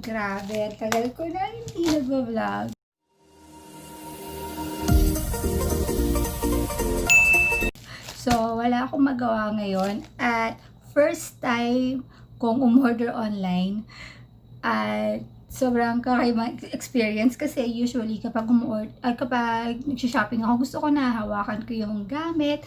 Grabe, ang tagal ko na hindi nag-vlog. So, wala akong magawa ngayon. At first time kong umorder online. At sobrang kakaibang experience kasi usually kapag kapag nag-shopping ako, gusto ko na hawakan ko yung gamit.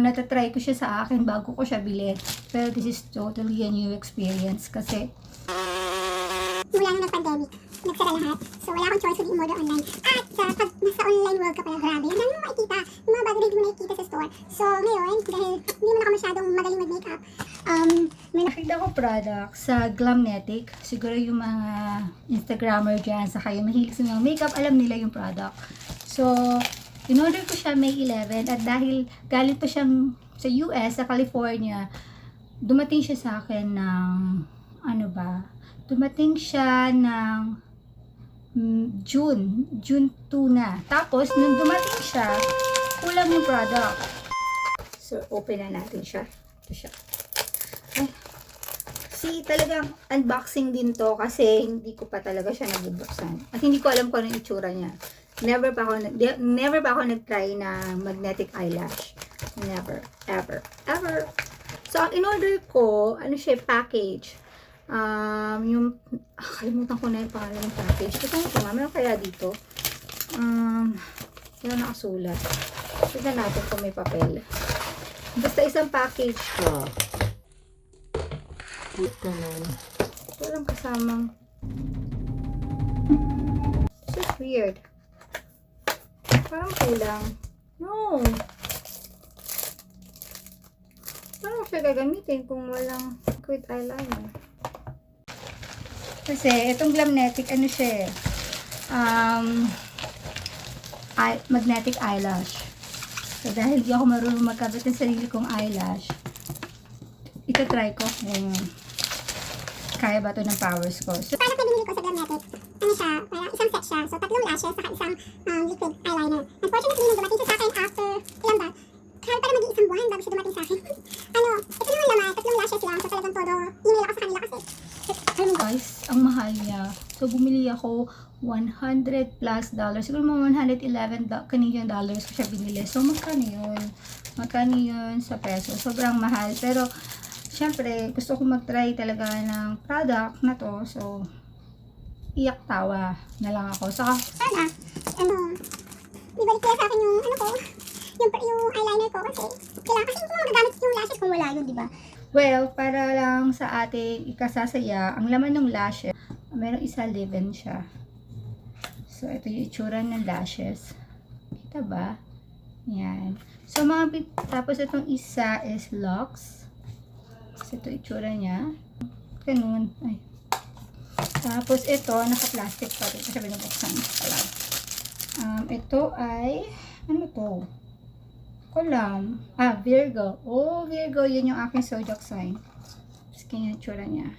Natatry ko siya sa akin bago ko siya bilhin. Pero this is totally a new experience kasi mula nung nag-pandemic, nagsara lahat. So, wala akong choice kundi umorder online. At pag nasa online world ka pala, grabe, ang dami mo makikita. Yung mga bago rin mo nakikita sa store. So, ngayon, dahil hindi mo na ako masyadong magaling mag-makeup, may nakita ko product sa Glamnetic. Siguro yung mga Instagrammer dyan, saka yung mahilig sa mga makeup, alam nila yung product. So, in-order ko siya May 11 at dahil galing pa siyang sa US, sa California, dumating siya sa akin ng, dumating siya ng June 2 na. Tapos, nung dumating siya, kulang yung product. So, open na natin siya. Ito siya. Ay. See, talagang unboxing din to kasi hindi ko pa talaga siya nabubuksan. At hindi ko alam kung ano yung itsura niya. Never pa ako nag-try na magnetic eyelash. Never. Ever. Ever. So, ang in-order ko, ano siya, package. Kalimutan ko na yung pangalan ng package. Ito ito nga, meron kaya dito. Wala nakasulat. Tignan natin kung may papel. Basta isang package ko. Ito nun. Walang kasamang. So weird. Parang kulang. No. Paano siya gagamitin kung walang liquid eyeliner? Kasi, itong Glamnetic, ano siya magnetic eyelash. So, dahil di ako marunong magkabit ng sarili kong eyelash, ito try ko kung kaya ba ito ng powers ko. So, product na binili ko sa Glamnetic, ano siya, parang isang set siya. So, 3 lashes, saka isang liquid eyeliner. Unfortunately, nung dumating siya sa akin after ilang ba? Kaya parang mag-iisang buwan bago siya dumating sa akin. Ito naman laman, 3 lashes lang. So, talagang todo, email ako sa kanila kasi. alam mo guys, ang mahal niya. So, bumili ako $100 plus. Siguro mga $111 Canadian dollars ko siya binili. So, magkano yun? Magkano yun sa peso? Sobrang mahal. Pero, syempre, gusto ko mag-try talaga ng product na to. So, iyak tawa na lang ako. Saka, Sana, ibalik kaya sa akin yung, yung eyeliner ko kasi kailangan, kasi hindi ko magagamit yung lashes kung wala yun, di ba? well, para lang sa ating ikasasaya, ang laman ng lashes, merong isa leave-in siya. So, ito yung itsura ng lashes. Kita ba? Yan. So, tapos itong isa is locks. So, ito itsura niya. Ganun. Ay. Tapos, ito, naka-plastic pa. Ito siya binubuksan. Ito ay, ano to? Kulam. Virgo. Oh, Virgo. Yun yung aking zodiac sign. Tapos, ganyan yung itsura niya.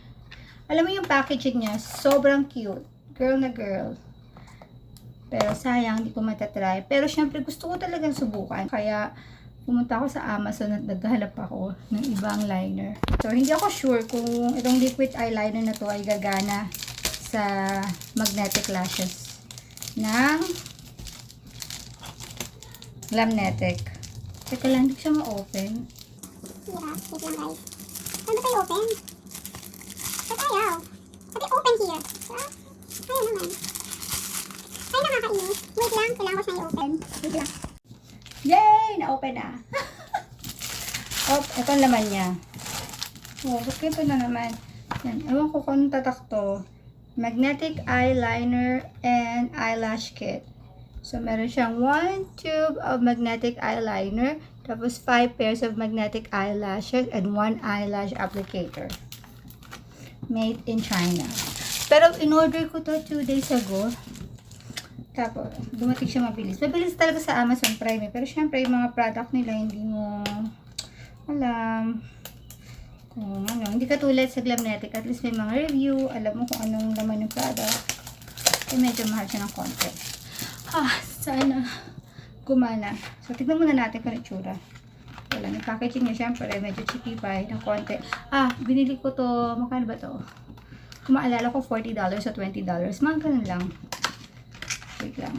Alam mo yung packaging niya, sobrang cute. Girl na girl. Pero sayang, hindi ko matatry. Pero syempre, gusto ko talagang subukan. Kaya, pumunta ako sa Amazon at naghahanap ako ng ibang liner. So, hindi ako sure kung itong liquid eyeliner na to ay gagana sa magnetic lashes ng Glamnetic. Teka lang, hindi siya ma-open. Hirap, wait lang guys. Saan ba tayo open? Ba't ayaw? Sabi open here. Ayaw naman. Ay, nakakainis. Wait lang, kailangan ko siya i-open. Wait lang. Yay! Na-open na. Oh, ito ang laman niya. Oh, ito na naman. Yan. Ewan ko kung tatak to. Magnetic eyeliner and eyelash kit. So, meron siyang 1 tube of magnetic eyeliner, tapos 5 pairs of magnetic eyelashes, and 1 eyelash applicator. Made in China. Pero, in-order ko to 2 days ago. Tapos, dumating siya mabilis. Mabilis talaga sa Amazon Prime. Pero, syempre, yung mga product nila, hindi mo alam kung ano. Hindi katulad sa Glamnetic. At least may mga review. Alam mo kung anong laman yung product. Eh, medyo mahal siya ng konti. Sana gumana. So, tignan muna natin kung itsura. Wala, yung packaging niya, syempre, medyo chippy pa ng konti. Binili ko to, magkano ba to? Kung maalala ko, $40 o $20. Mga ganun lang. Wait lang.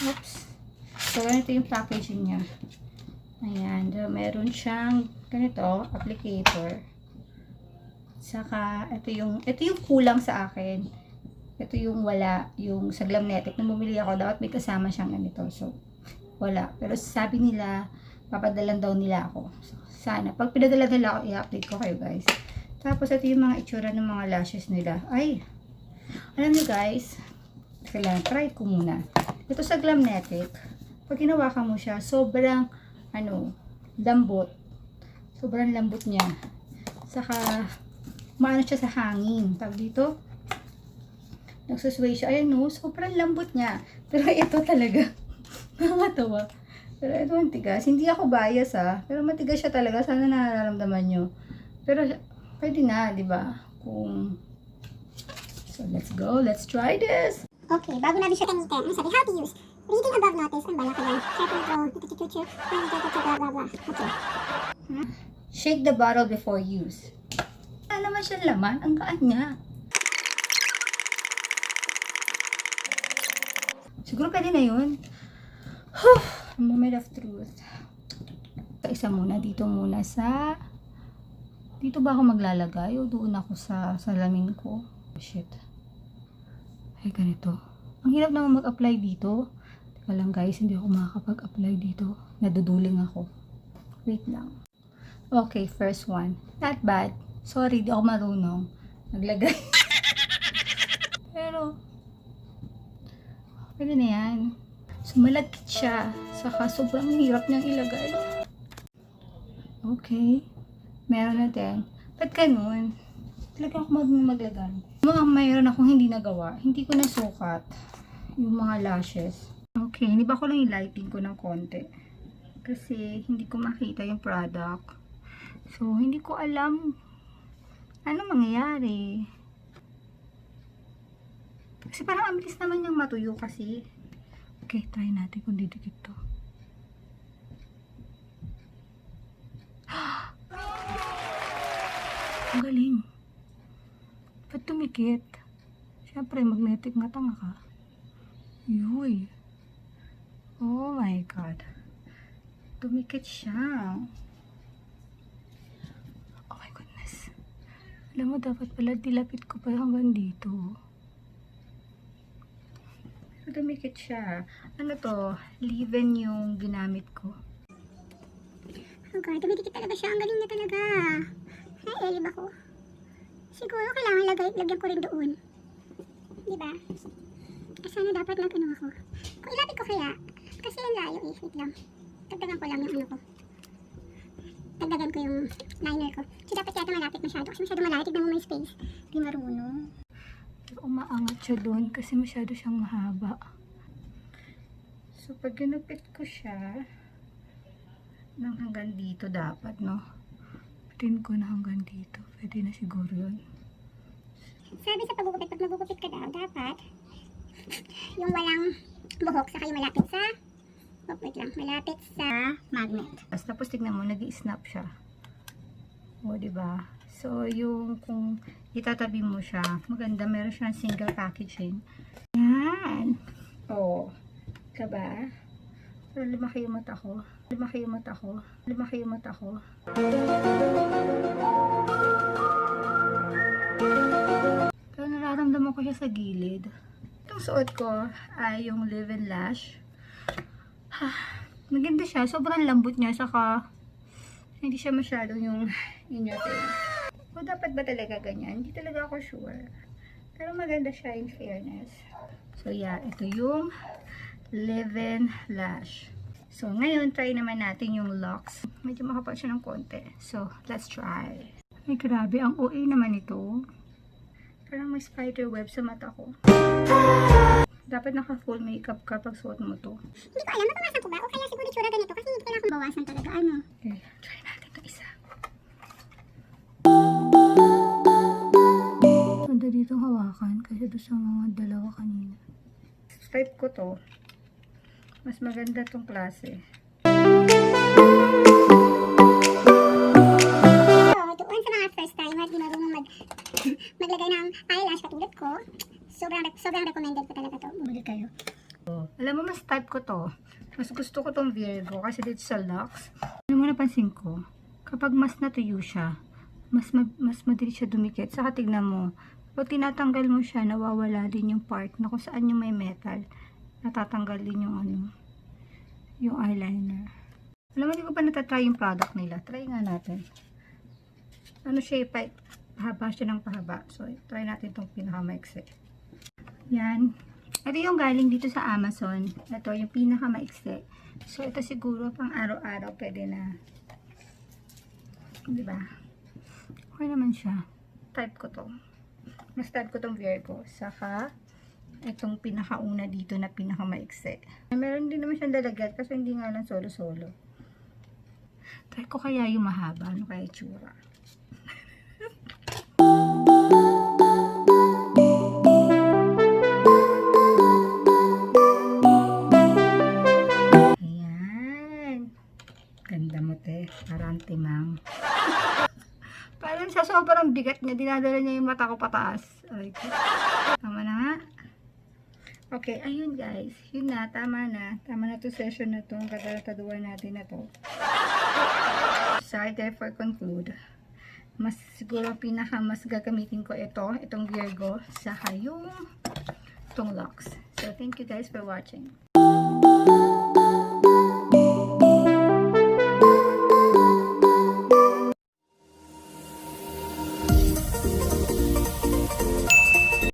Oops. So, ganito yung packaging niya. Ayan. Meron siyang ganito, applicator. Saka, ito yung kulang sa akin. Ito yung wala, yung sa Glamnetic. Nung bumili ako, dapat may kasama siyang ganito. So, wala. Pero sabi nila, papadalan daw nila ako. So, sana. Pag pinadala nila ako, i-update ko kayo guys. Tapos, ito yung mga itsura ng mga lashes nila. Ay! Alam niyo guys, kailangan try ko muna. Ito sa Glamnetic, pag hinawakan mo siya, sobrang, lambot. Sobrang lambot niya. Saka, maano siya sa hangin. Tawag dito, nagsusway siya. Ayan no, sobrang lambot niya. Pero ito talaga, nakakatawa. Pero ito ang tigas. Hindi ako bias pero matigas siya talaga. Sana nararamdaman nyo. Pero, pwede na, di ba? So, let's go. Let's try this. Okay, bago natin siya gamitin, ano sabi, how to use. Reading above notice, ang balak yan. Carefully draw, blah, blah, blah. Okay. Shake the bottle before use. Wala naman siya laman. Ang gaan niya. Siguro pwede na yun. Moment of truth. Isa muna. Dito muna sa... Dito ba ako maglalagay? O doon ako sa salamin ko? Shit. Ay, ganito. Ang hirap naman mag-apply dito. Teka lang guys, hindi ako makakapag-apply dito. Naduduling ako. Wait lang. Okay, first one. Not bad. Sorry, di ako marunong. Naglagay. Pero, pwede na yan. So, malagkit siya. Saka, sobrang hirap niyang ilagay. Okay. Meron na din. Ba't ganun? Talaga ako marunong maglagay. Mayroon akong hindi nagawa. Hindi ko nasukat yung mga lashes. Okay, hindi ba ko lang i-lighting ko ng konti? Kasi hindi ko makita yung product. So, hindi ko alam ano mangyayari. Kasi parang ang bilis naman yung matuyo kasi. Okay, try natin kung didikit to. Ang galing. Ba't tumikit? Siyempre, magnetic nga tanga ka. Yuy. Oh my God. Tumikit siya. Oh my goodness. Alam mo, dapat pala dilapit ko pa hanggang dito. Pero tumikit siya. Ano to? Leave-in yung ginamit ko. Okay, tumidikit talaga siya. Ang galing niya talaga. Naelib ako. Siguro kailangan lagyan ko rin doon. Diba? Sana dapat nag-ano ako. Kung ilapit ko kaya, kasi yung layo eh. Wait lang. Dagdagan ko lang yung ano ko. Dagdagan ko yung liner ko. So dapat yata malapit masyado. Kasi masyado malapit. Tignan mo may space. Di marunong. Umaangat siya doon kasi masyado siyang mahaba. So pag ginupit ko siya, nang hanggang dito dapat, no? Pitin ko na hanggang dito. Pwede na siguro yun. Sabi sa pagugupit, pag magugupit ka daw, dapat yung walang buhok, saka yung malapit sa wait lang, malapit sa magnet. Tapos tignan mo, nag-i-snap siya. O, diba? So, yung kung itatabi mo siya, maganda, meron siyang single packaging. Yan! O, diba? Pero lumaki yung mata ko. Lumaki yung mata ko. Lumaki yung mata ko. Pero nararamdaman ko siya sa gilid. Itong suot ko ay yung Live-In Lash. Maganda siya. Sobrang lambot niya. Saka hindi siya masyadong yung inyo thing. O dapat ba talaga ganyan? Hindi talaga ako sure. Pero maganda siya in fairness. So yeah, ito yung Live-In Lash. So ngayon, try naman natin yung locks. Medyo makapal siya ng konti. So, let's try. Ay, grabe. Ang OA naman ito. Parang may spider web sa mata ko. Dapat naka full makeup ka pag suot mo to. Hindi ko alam, mabawasan ko ba? O kaya siguro itsura ganito kasi hindi kailangan bawasan talaga. Ano? Okay, try natin ito isa. Ganda dito hawakan kasi doon sa mga dalawa kanina. Stripe ko to. Mas maganda tong klase. So, doon sa mga first timer lahat di marunong maglagay ng eyelash katulad ko, sobrang recommended ko talaga to. Bumili kayo. Alam mo, mas type ko to. Mas gusto ko tong Virgo kasi dito sa Lux. Ano mo napansin ko? Kapag mas natuyo siya, mas madali siya dumikit. Saka tignan mo, pag tinatanggal mo siya, nawawala din yung part na kung saan yung may metal. Natatanggal din yung ano, yung eyeliner. Alam mo, hindi ko pa natatry yung product nila. Try nga natin. Ano siya, pahaba siya ng pahaba. So, try natin itong pinakamaiksi. Yan. Ito yung galing dito sa Amazon. Ito yung pinakamaiksi. So, ito siguro pang araw-araw pwede na. Diba? Okay naman siya. Type ko to. Mas type ko tong Virgo. Saka, itong pinakauna dito na pinakamaiksi. Meron din naman siyang lalagyan kasi hindi nga lang solo-solo. Try ko kaya yung mahaba. Ano kaya itsura? Ayan. Ganda mo, te. Parang timang. Parang sa sobrang bigat niya, dinadala niya yung mata ko pataas. Ay, tama na nga. Okay, ayun guys. Yun na, tama na. Tama na to session na to. Ang katalataduan natin na to. So, I therefore conclude. Mas siguro mas gagamitin ko itong Virgo, saka yung itong Lux. So, thank you guys for watching.